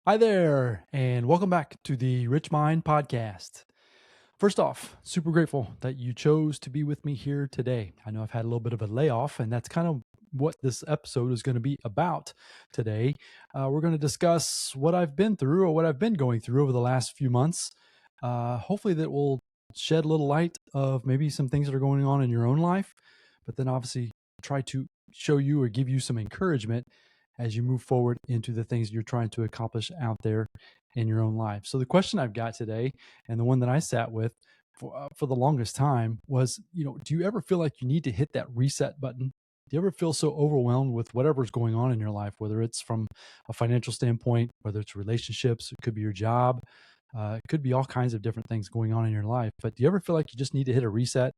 Hi there, and welcome back to the Rich Mind Podcast. First off, super grateful that you chose to be with me here today. I know I've had a little bit of a layoff, and that's kind of what this episode is going to be about today. We're going to discuss what I've been through or what I've been going through over the last few months. Hopefully, that will shed a little light of maybe some things that are going on in your own life, but then obviously try to show you or give you some encouragement as you move forward into the things you're trying to accomplish out there in your own life. So the question I've got today, and the one that I sat with for the longest time, was, do you ever feel like you need to hit that reset button? Do you ever feel so overwhelmed with whatever's going on in your life, whether it's from a financial standpoint, whether it's relationships, it could be your job, it could be all kinds of different things going on in your life. But do you ever feel like you just need to hit a reset?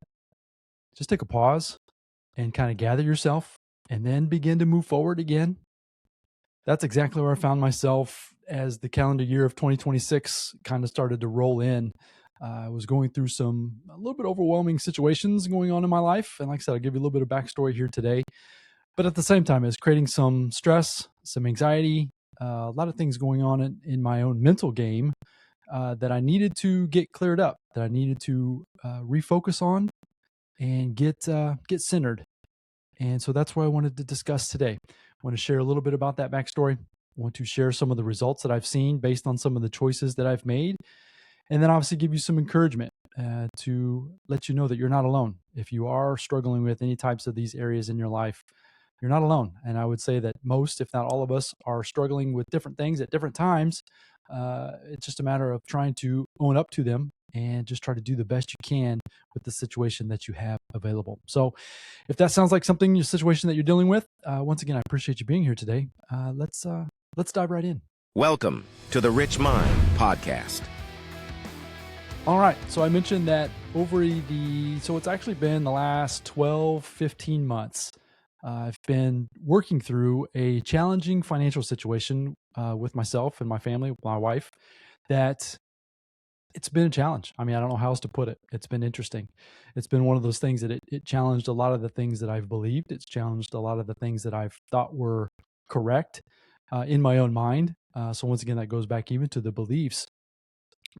Just take a pause and kind of gather yourself and then begin to move forward again. That's exactly where I found myself as the calendar year of 2026 kind of started to roll in. I was going through a little bit overwhelming situations going on in my life. And like I said, I'll give you a little bit of backstory here today. But at the same time, it's creating some stress, some anxiety, a lot of things going on in my own mental game that I needed to get cleared up, that I needed to refocus on and get centered. And so that's what I wanted to discuss today. I want to share a little bit about that backstory. I want to share some of the results that I've seen based on some of the choices that I've made. And then obviously give you some encouragement to let you know that you're not alone. If you are struggling with any types of these areas in your life, you're not alone. And I would say that most, if not all of us, are struggling with different things at different times. It's just a matter of trying to own up to them and just try to do the best you can with the situation that you have available. So, if that sounds like something, your situation that you're dealing with, once again, I appreciate you being here today. Let's dive right in. Welcome to the Rich Mind Podcast. All right. So I mentioned that so it's actually been the last 12, 15 months. I've been working through a challenging financial situation with myself and my family, my wife, that it's been a challenge. I mean, I don't know how else to put it. It's been interesting. It's been one of those things that it challenged a lot of the things that I've believed. It's challenged a lot of the things that I've thought were correct in my own mind. So once again, that goes back even to the beliefs.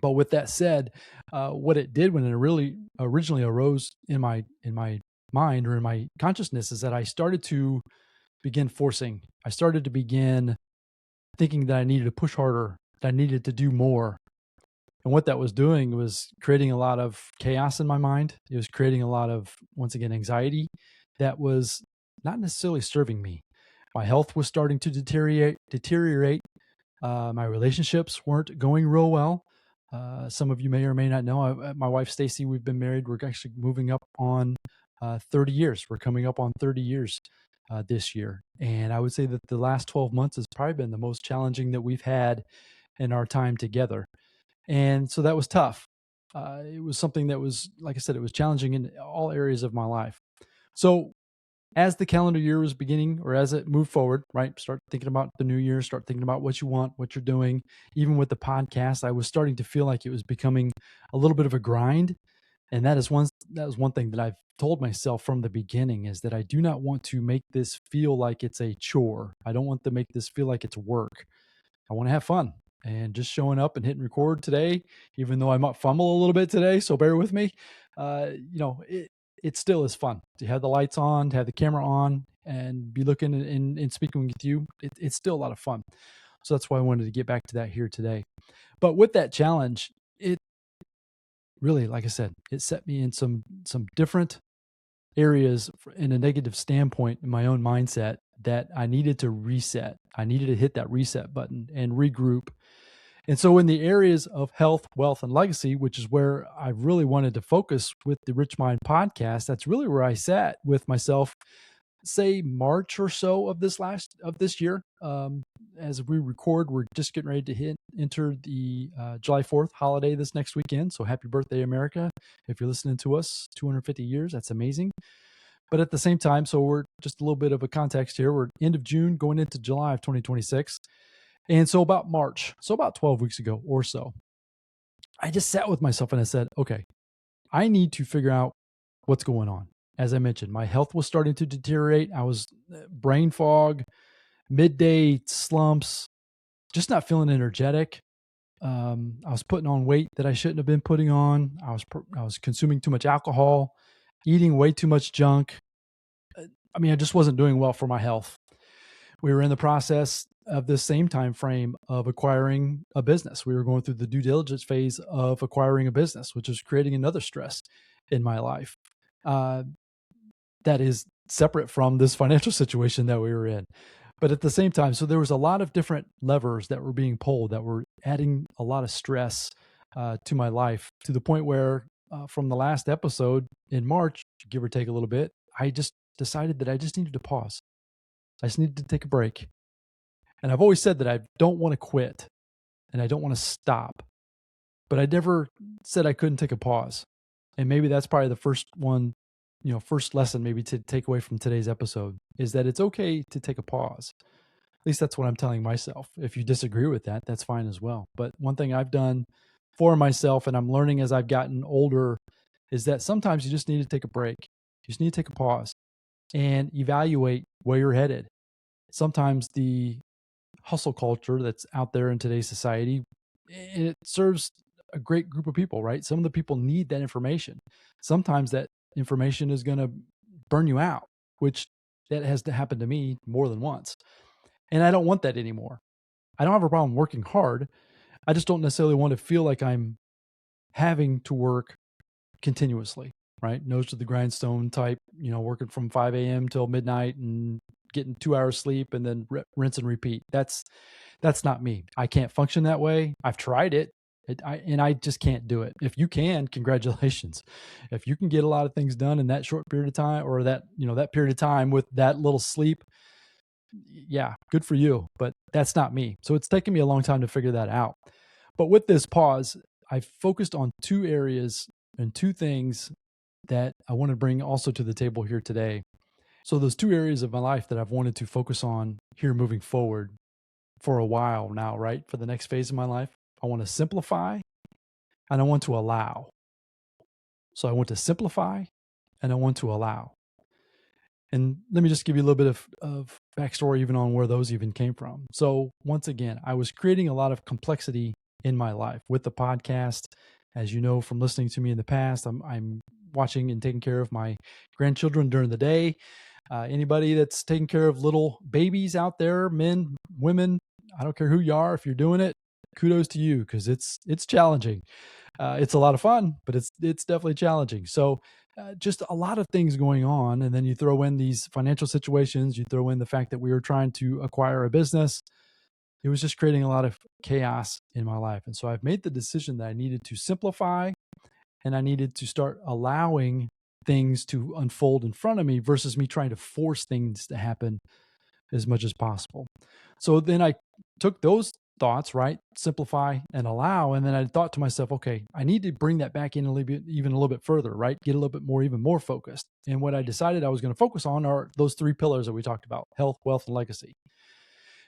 But with that said, what it did when it really originally arose in my mind or in my consciousness is that I started to begin forcing. I started to begin thinking that I needed to push harder, that I needed to do more. And what that was doing was creating a lot of chaos in my mind. It was creating a lot of, once again, anxiety that was not necessarily serving me. My health was starting to deteriorate. My relationships weren't going real well. Some of you may or may not know, my wife, Stacy, we've been married. We're actually moving up on 30 years. We're coming up on 30 years this year. And I would say that the last 12 months has probably been the most challenging that we've had in our time together. And so that was tough. It was something that was, like I said, it was challenging in all areas of my life. So as the calendar year was beginning, or as it moved forward, right, start thinking about the new year, start thinking about what you want, what you're doing. Even with the podcast, I was starting to feel like it was becoming a little bit of a grind. And that was one thing that I've told myself from the beginning, is that I do not want to make this feel like it's a chore. I don't want to make this feel like it's work. I want to have fun. And just showing up and hitting record today, even though I might fumble a little bit today, so bear with me. It still is fun to have the lights on, to have the camera on, and be looking and speaking with you. It's still a lot of fun. So that's why I wanted to get back to that here today. But with that challenge, it really, like I said, it set me in some different areas in a negative standpoint in my own mindset that I needed to reset. I needed to hit that reset button and regroup. And so, in the areas of health, wealth, and legacy, which is where I really wanted to focus with the Rich Mind podcast, that's really where I sat with myself, say March or so of this year. As we record, we're just getting ready to enter the July 4th holiday this next weekend. So happy birthday, America! If you're listening to us, 250 years, that's amazing. But at the same time, so we're just a little bit of a context here. We're end of June, going into July of 2026. And so about March, so about 12 weeks ago or so, I just sat with myself and I said, okay, I need to figure out what's going on. As I mentioned, my health was starting to deteriorate. I was brain fog, midday slumps, just not feeling energetic. I was putting on weight that I shouldn't have been putting on. I was consuming too much alcohol, eating way too much junk. I mean, I just wasn't doing well for my health. We were in the process of this same time frame of acquiring a business. We were going through the due diligence phase of acquiring a business, which was creating another stress in my life. That is separate from this financial situation that we were in. But at the same time, so there was a lot of different levers that were being pulled that were adding a lot of stress to my life, to the point where from the last episode in March, give or take a little bit, I just decided that I just needed to pause. I just needed to take a break. And I've always said that I don't want to quit and I don't want to stop, but I never said I couldn't take a pause. And maybe that's probably the first one, first lesson maybe to take away from today's episode, is that it's okay to take a pause. At least that's what I'm telling myself. If you disagree with that, that's fine as well. But one thing I've done for myself, and I'm learning as I've gotten older, is that sometimes you just need to take a break. You just need to take a pause and evaluate where you're headed. Sometimes the hustle culture that's out there in today's society, it serves a great group of people, right? Some of the people need that information. Sometimes that information is going to burn you out, which that has happened to me more than once. And I don't want that anymore. I don't have a problem working hard. I just don't necessarily want to feel like I'm having to work continuously, right? Nose to the grindstone type, working from 5 a.m. till midnight and getting 2 hours sleep and then rinse and repeat. That's not me. I can't function that way. I've tried it. And I just can't do it. If you can, congratulations. If you can get a lot of things done in that short period of time, or that period of time with that little sleep, yeah, good for you. But that's not me. So it's taken me a long time to figure that out. But with this pause, I focused on two areas and two things that I want to bring also to the table here today. So those two areas of my life that I've wanted to focus on here moving forward for a while now, right? For the next phase of my life, I want to simplify and I want to allow. So I want to simplify and I want to allow. And let me just give you a little bit of backstory even on where those even came from. So once again, I was creating a lot of complexity in my life with the podcast. As you know from listening to me in the past, I'm watching and taking care of my grandchildren during the day. Anybody that's taking care of little babies out there, men, women, I don't care who you are, if you're doing it, kudos to you, because it's challenging. It's a lot of fun, but it's definitely challenging. So just a lot of things going on. And then you throw in these financial situations, you throw in the fact that we were trying to acquire a business. It was just creating a lot of chaos in my life. And so I've made the decision that I needed to simplify and I needed to start allowing things to unfold in front of me versus me trying to force things to happen as much as possible. So then I took those thoughts, right? Simplify and allow. And then I thought to myself, okay, I need to bring that back in a little bit, even a little bit further, right? Get a little bit more, even more focused. And what I decided I was going to focus on are those three pillars that we talked about: health, wealth, and legacy.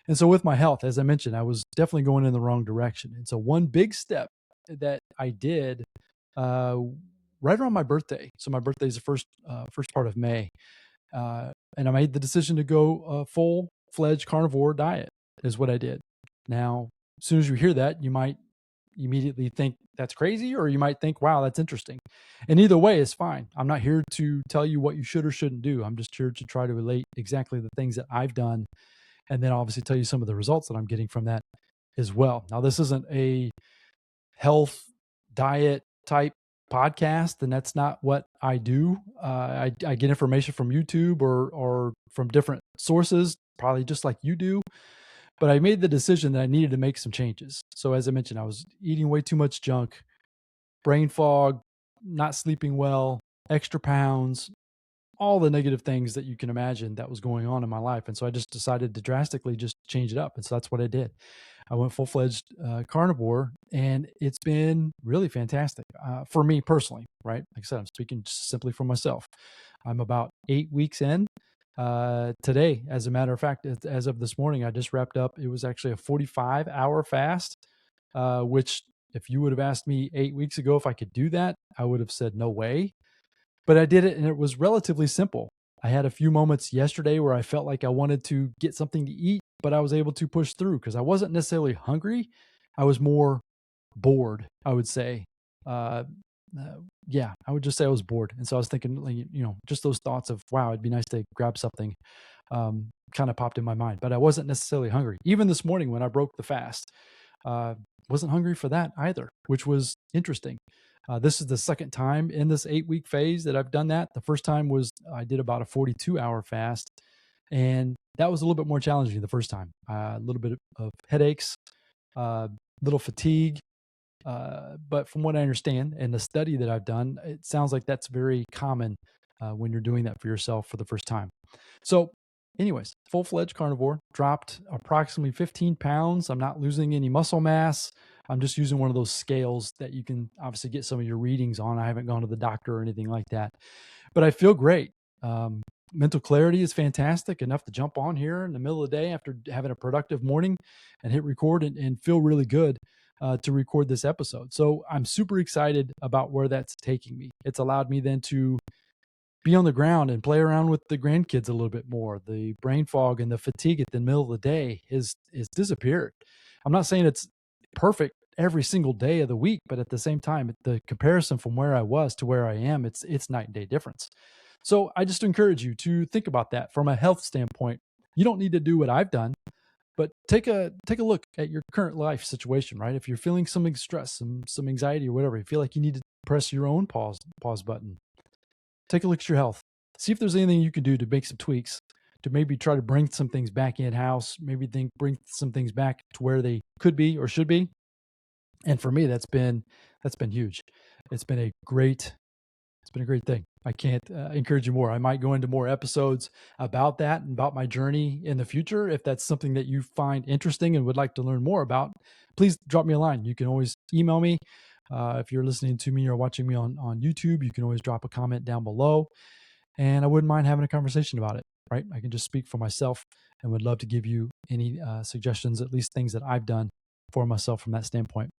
And so with my health, as I mentioned, I was definitely going in the wrong direction. And so one big step that I did right around my birthday. So my birthday is the first part of May. And I made the decision to go full-fledged carnivore diet is what I did. Now, as soon as you hear that, you might immediately think that's crazy, or you might think, wow, that's interesting. And either way is fine. I'm not here to tell you what you should or shouldn't do. I'm just here to try to relate exactly the things that I've done, and then obviously tell you some of the results that I'm getting from that as well. Now, this isn't a health diet type podcast, and that's not what I do. I get information from YouTube or from different sources, probably just like you do. But I made the decision that I needed to make some changes. So as I mentioned, I was eating way too much junk, brain fog, not sleeping well, extra pounds, all the negative things that you can imagine that was going on in my life. And so I just decided to drastically just change it up. And so that's what I did. I went full-fledged carnivore, and it's been really fantastic for me personally, right? Like I said, I'm speaking simply for myself. I'm about 8 weeks in today. As a matter of fact, as of this morning, I just wrapped up. It was actually a 45-hour fast, which if you would have asked me 8 weeks ago if I could do that, I would have said no way. But I did it, and it was relatively simple. I had a few moments yesterday where I felt like I wanted to get something to eat but I was able to push through because I wasn't necessarily hungry. I was more bored, I would say. Uh, yeah, I would just say I was bored. And so I was thinking, like, just those thoughts of, wow, it'd be nice to grab something, kind of popped in my mind, but I wasn't necessarily hungry. Even this morning when I broke the fast, uh, wasn't hungry for that either, which was interesting. This is the second time in this 8-week phase that I've done that. The first time was I did about a 42-hour fast, and that was a little bit more challenging the first time. A little bit of headaches, little fatigue. But from what I understand and the study that I've done, it sounds like that's very common when you're doing that for yourself for the first time. So, anyways, full-fledged carnivore, dropped approximately 15 pounds. I'm not losing any muscle mass. I'm just using one of those scales that you can obviously get some of your readings on. I haven't gone to the doctor or anything like that, but I feel great. Um, Mental clarity is fantastic, enough to jump on here in the middle of the day after having a productive morning and hit record and feel really good to record this episode. So I'm super excited about where that's taking me. It's allowed me then to be on the ground and play around with the grandkids a little bit more. The brain fog and the fatigue at the middle of the day is disappeared. I'm not saying it's perfect every single day of the week, but at the same time, the comparison from where I was to where I am, it's night and day difference. So I just encourage you to think about that from a health standpoint. You don't need to do what I've done, but take a look at your current life situation, right? If you're feeling some stress, some anxiety or whatever, you feel like you need to press your own pause button. Take a look at your health. See if there's anything you can do to make some tweaks, to maybe try to bring some things back in house, maybe bring some things back to where they could be or should be. And for me, that's been huge. It's been a great it's been a great thing. I can't encourage you more. I might go into more episodes about that and about my journey in the future. If that's something that you find interesting and would like to learn more about, please drop me a line. You can always email me. If you're listening to me or watching me on YouTube, you can always drop a comment down below. And I wouldn't mind having a conversation about it, right? I can just speak for myself and would love to give you any suggestions, at least things that I've done for myself from that standpoint.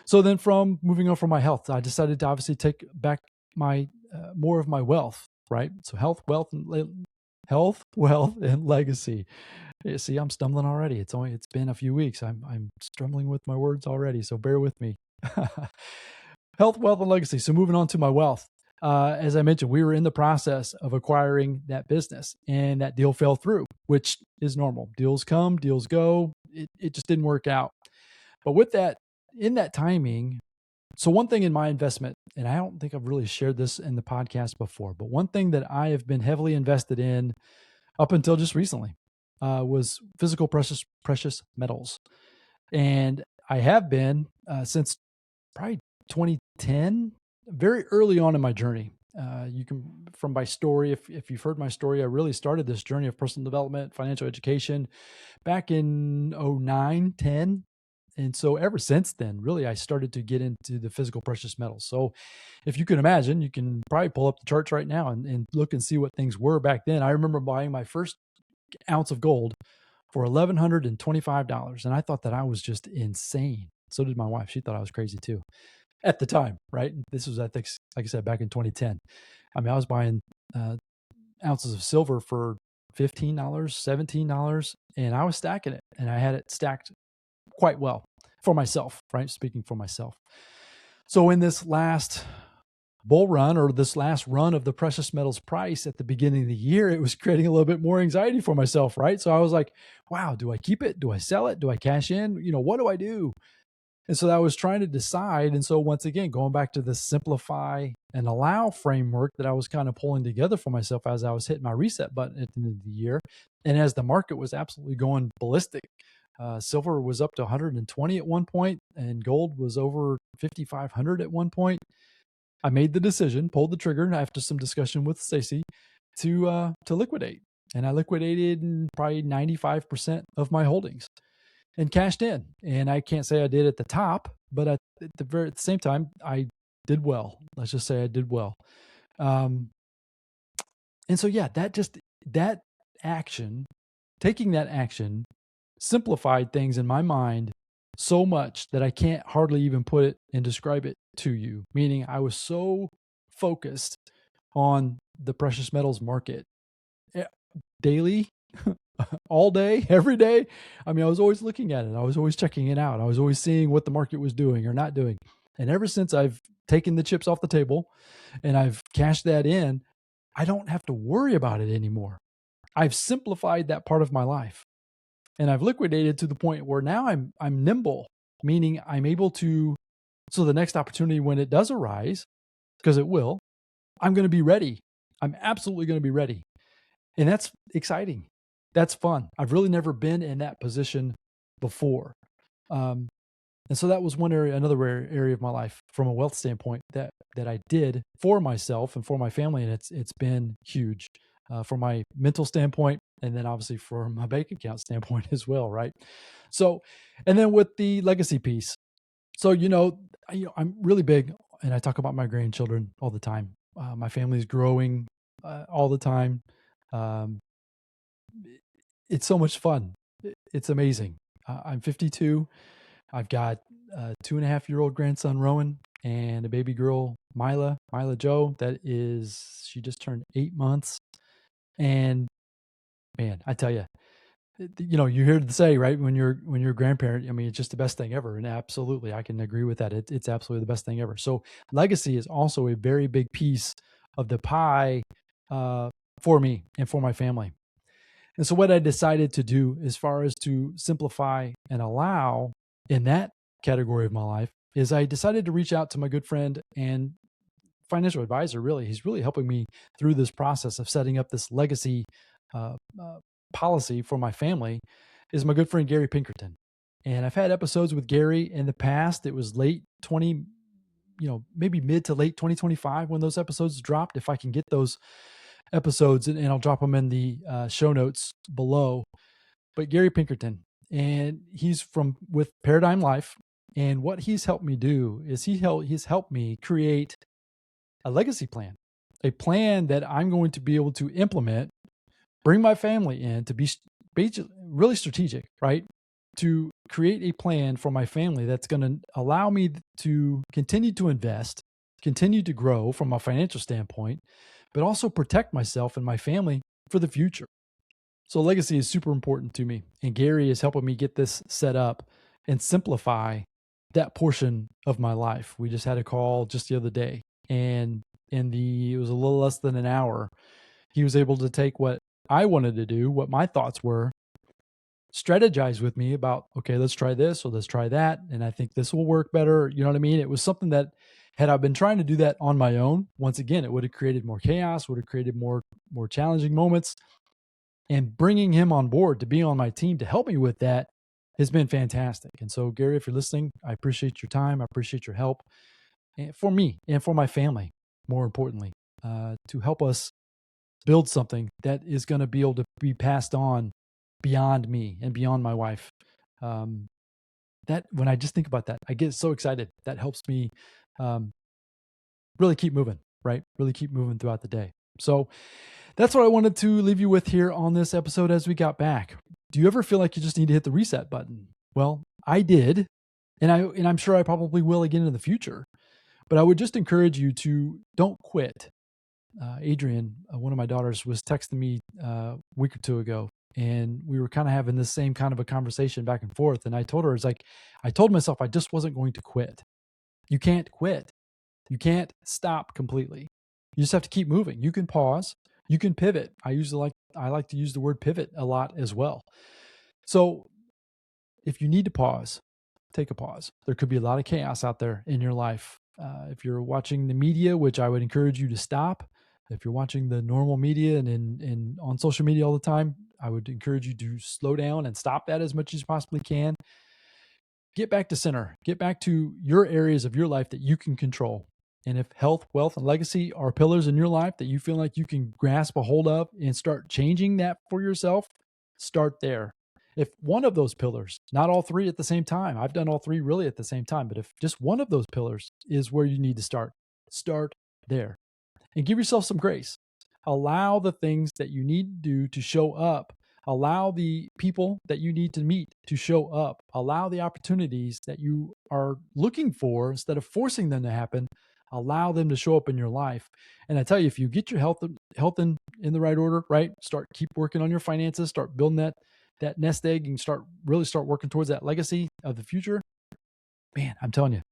So then from moving on from my health, I decided to obviously take back my more of my wealth, right? So health, wealth, and legacy. See, I'm stumbling already. It's been a few weeks. I'm struggling with my words already, so bear with me. Health, wealth, and legacy. So moving on to my wealth. As I mentioned, we were in the process of acquiring that business, and that deal fell through, which is normal. Deals come, deals go. It just didn't work out. But with that, in that timing, so one thing in my investment, and I don't think I've really shared this in the podcast before, but one thing that I have been heavily invested in up until just recently was physical precious metals, and I have been since probably 2010, very early on in my journey. You can, from my story, if you've heard my story, I really started this journey of personal development, financial education back in 09, 10. And so ever since then, really, I started to get into the physical precious metals. So if you can imagine, you can probably pull up the charts right now and look and see what things were back then. I remember buying my first ounce of gold for $1,125. And I thought that I was just insane. So did my wife. She thought I was crazy too at the time, right? This was, I think, like I said, back in 2010. I mean, I was buying ounces of silver for $15, $17, and I was stacking it, and I had it stacked quite well for myself, right? Speaking for myself. So in this last bull run, or this last run of the precious metals price at the beginning of the year, it was creating a little bit more anxiety for myself, right? So I was like, wow, do I keep it? Do I sell it? Do I cash in? What do I do? And so I was trying to decide. And so once again, going back to the simplify and allow framework that I was kind of pulling together for myself as I was hitting my reset button at the end of the year. And as the market was absolutely going ballistic, silver was up to 120 at one point, and gold was over 5,500 at one point. I made the decision, pulled the trigger after some discussion with Stacy to liquidate. And I liquidated probably 95% of my holdings and cashed in. And I can't say I did at the top, but at the same time, I did well. Let's just say I did well. And so, yeah, that action, taking that action simplified things in my mind so much that I can't hardly even put it and describe it to you. Meaning I was so focused on the precious metals market daily, all day, every day. I mean, I was always looking at it. I was always checking it out. I was always seeing what the market was doing or not doing. And ever since I've taken the chips off the table and I've cashed that in, I don't have to worry about it anymore. I've simplified that part of my life and I've liquidated to the point where now I'm nimble, meaning I'm able to, so the next opportunity when it does arise, because it will, I'm going to be ready. I'm absolutely going to be ready. And that's exciting. That's fun. I've really never been in that position before. Um, and so that was one area, another area of my life from a wealth standpoint that I did for myself and for my family. And it's been huge from my mental standpoint. And then obviously for my bank account standpoint as well. Right. So, and then with the legacy piece. So, I'm really big and I talk about my grandchildren all the time. My family's growing all the time. Um, it's so much fun. It's amazing. I'm 52. I've got a 2.5-year-old grandson, Rowan, and a baby girl, Mila Joe. She just turned 8 months. And man, I tell you, you hear the say, right? When you're a grandparent, I mean, it's just the best thing ever. And absolutely, I can agree with that. It's absolutely the best thing ever. So legacy is also a very big piece of the pie for me and for my family. And so what I decided to do as far as to simplify and allow in that category of my life is I decided to reach out to my good friend and financial advisor, really. He's really helping me through this process of setting up this legacy uh, uh, policy for my family is my good friend, Gary Pinkerton. And I've had episodes with Gary in the past. It was late 20, maybe mid to late 2025 when those episodes dropped. If I can get those episodes and I'll drop them in the show notes below. But Gary Pinkerton, and he's with Paradigm Life. And what he's helped me do is he's helped me create a legacy plan, a plan that I'm going to be able to implement, bring my family in to be really strategic, right? To create a plan for my family that's going to allow me to continue to invest, continue to grow from a financial standpoint, but also protect myself and my family for the future. So legacy is super important to me. And Gary is helping me get this set up and simplify that portion of my life. We just had a call just the other day and it was a little less than an hour. He was able to take what I wanted to do, what my thoughts were, strategize with me about, okay, let's try this or let's try that. And I think this will work better. You know what I mean? It was something that had I been trying to do that on my own, once again, it would have created more chaos, would have created more challenging moments. And bringing him on board to be on my team to help me with that has been fantastic. And so, Gary, if you're listening, I appreciate your time. I appreciate your help for me and for my family, more importantly, to help us build something that is going to be able to be passed on beyond me and beyond my wife. That when I just think about that, I get so excited. That helps me really keep moving, right? Really keep moving throughout the day. So that's what I wanted to leave you with here on this episode as we got back. Do you ever feel like you just need to hit the reset button? Well, I did, and I'm sure I probably will again in the future. But I would just encourage you to don't quit. Adrian, one of my daughters, was texting me a week or two ago, and we were kind of having this same kind of a conversation back and forth. And I told her, I told myself I just wasn't going to quit. You can't quit. You can't stop completely. You just have to keep moving. You can pause. You can pivot. I like to use the word pivot a lot as well. So if you need to pause, take a pause. There could be a lot of chaos out there in your life. If you're watching the media, which I would encourage you to stop. If you're watching the normal media and on social media all the time, I would encourage you to slow down and stop that as much as you possibly can. Get back to center. Get back to your areas of your life that you can control. And if health, wealth, and legacy are pillars in your life that you feel like you can grasp a hold of and start changing that for yourself, start there. If one of those pillars, not all three at the same time, I've done all three really at the same time, but if just one of those pillars is where you need to start there and give yourself some grace. Allow the things that you need to do to show up. Allow the people that you need to meet to show up. Allow the opportunities that you are looking for instead of forcing them to happen. Allow them to show up in your life. And I tell you, if you get your health health in the right order, right? Keep working on your finances, start building that nest egg, and start working towards that legacy of the future. Man, I'm telling you,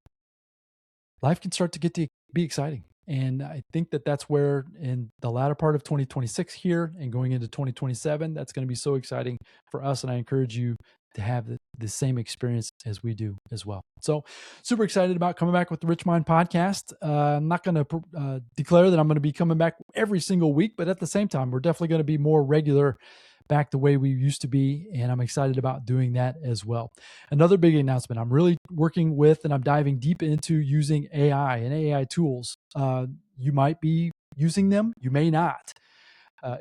life can start to get to be exciting. And I think that that's where in the latter part of 2026 here and going into 2027, that's going to be so exciting for us. And I encourage you to have the same experience as we do as well. So super excited about coming back with the Rich Mind podcast. I'm not going to declare that I'm going to be coming back every single week, but at the same time, we're definitely going to be more regular back the way we used to be. And I'm excited about doing that as well. Another big announcement, I'm really working with and I'm diving deep into using AI and AI tools. You might be using them, you may not.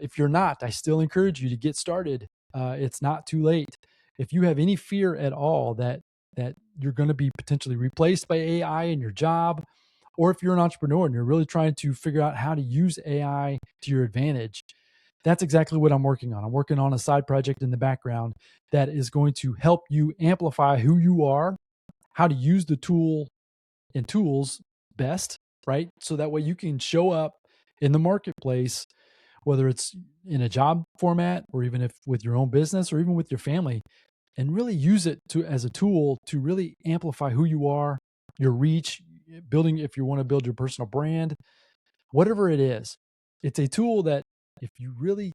If you're not, I still encourage you to get started. It's not too late. If you have any fear at all that you're going to be potentially replaced by AI in your job, or if you're an entrepreneur and you're really trying to figure out how to use AI to your advantage, that's exactly what I'm working on. I'm working on a side project in the background that is going to help you amplify who you are, how to use the tools best, right? So that way you can show up in the marketplace, whether it's in a job format or even if with your own business or even with your family, and really use it as a tool to really amplify who you are, your reach, building, if you want to build your personal brand, whatever it is. It's a tool that if you really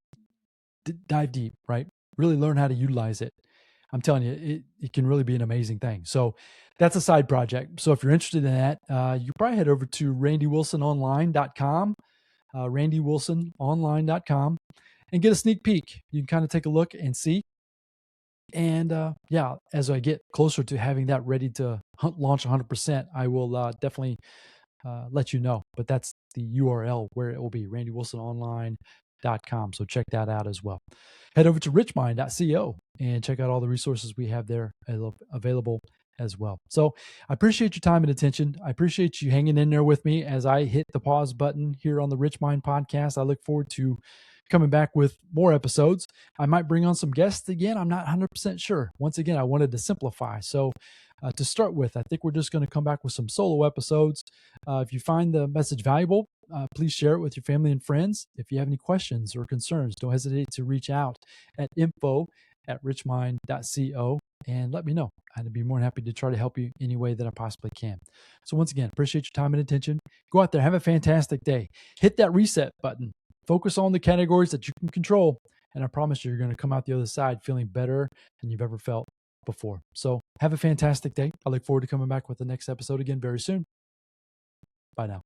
dive deep, right? Really learn how to utilize it. I'm telling you, it can really be an amazing thing. So that's a side project. So if you're interested in that, you probably head over to randywilsononline.com, randywilsononline.com, and get a sneak peek. You can kind of take a look and see. And yeah, as I get closer to having that ready to launch 100%, I will definitely let you know. But that's the URL where it will be, randywilsononline.com. So check that out as well. Head over to richmind.co and check out all the resources we have there available as well. So I appreciate your time and attention. I appreciate you hanging in there with me as I hit the pause button here on the Rich Mind podcast. I look forward to coming back with more episodes. I might bring on some guests again. I'm not 100% sure. Once again, I wanted to simplify. So to start with, I think we're just going to come back with some solo episodes. If you find the message valuable, please share it with your family and friends. If you have any questions or concerns, don't hesitate to reach out at info@richmind.co and let me know. I'd be more than happy to try to help you any way that I possibly can. So once again, appreciate your time and attention. Go out there, have a fantastic day. Hit that reset button. Focus on the categories that you can control. And I promise you're going to come out the other side feeling better than you've ever felt before. So have a fantastic day. I look forward to coming back with the next episode again very soon. Bye now.